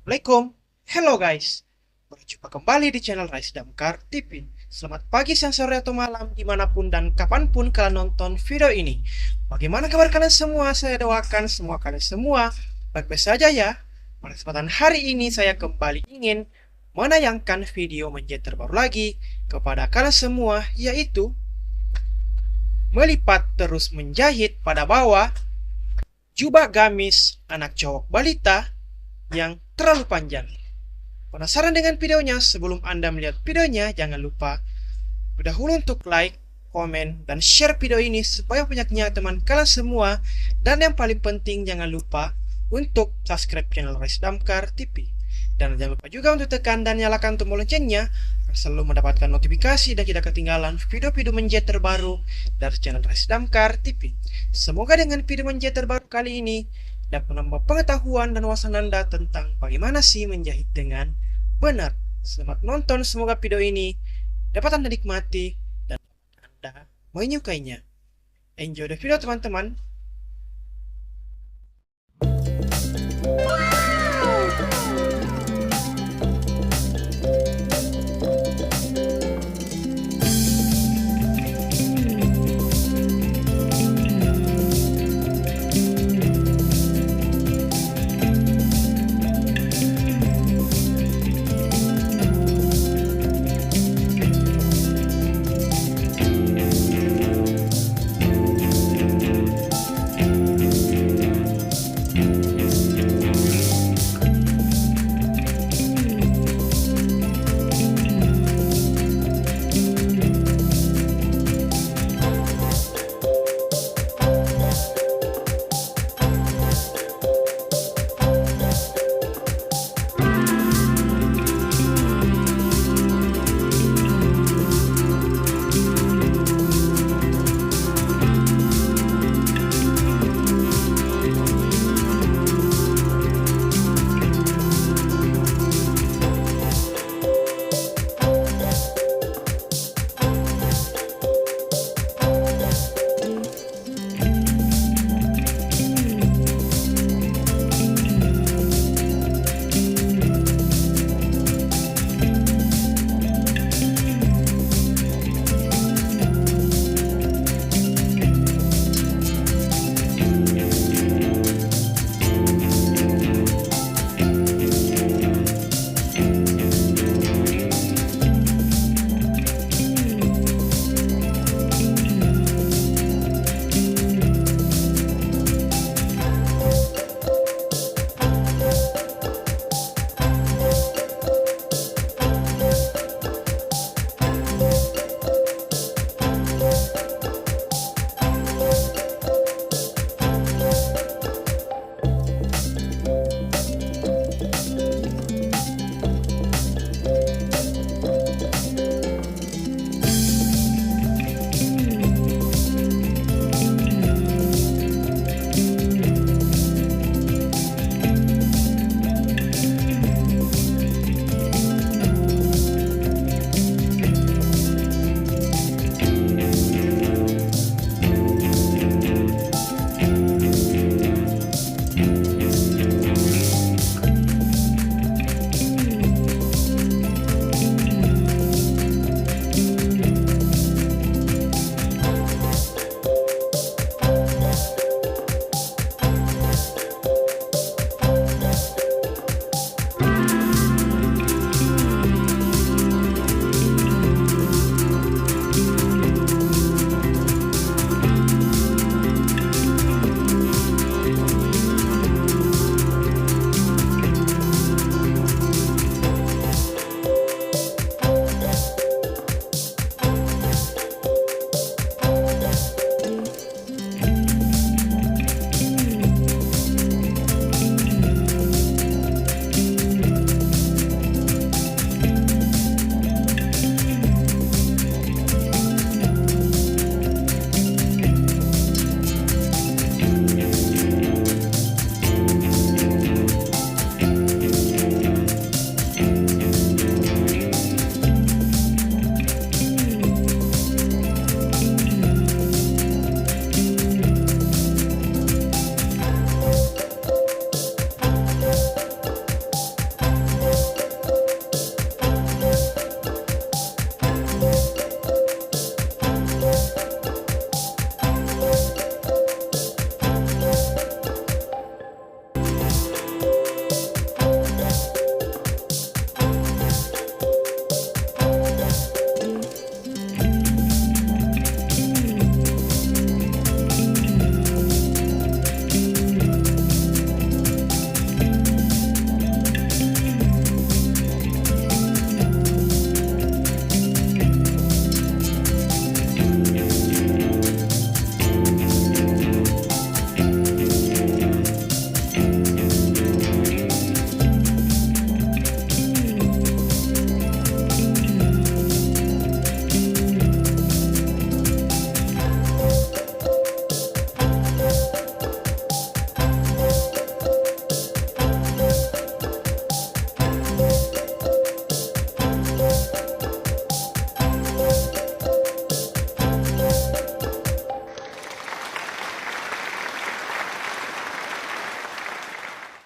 Assalamualaikum, hello guys. Berjumpa kembali di channel Rise Damkar TV. Selamat pagi, siang, sore, atau malam, dimanapun dan kapanpun kalian nonton video ini. Bagaimana kabar kalian semua? Saya doakan semua kalian semua baik-baik saja ya. Pada kesempatan hari ini saya kembali ingin menayangkan video menjahit terbaru lagi kepada kalian semua, yaitu melipat terus menjahit pada bawah Jubah Gamis Anak Cowok Balita yang terlalu panjang. Penasaran dengan videonya? Sebelum Anda melihat videonya, jangan lupa dahulu untuk like, komen, dan share video ini supaya banyaknya teman kalian semua. Dan yang paling penting, jangan lupa untuk subscribe channel Rise Damkar TV. Dan jangan lupa juga untuk tekan dan nyalakan tombol loncengnya agar selalu mendapatkan notifikasi dan tidak ketinggalan video-video menjahit terbaru dari channel Rise Damkar TV. Semoga dengan video menjahit terbaru kali ini dapat menambah pengetahuan dan wawasan Anda tentang bagaimana sih menjahit dengan benar. Selamat nonton, semoga video ini dapat Anda nikmati dan Anda menyukainya. Enjoy the video teman-teman.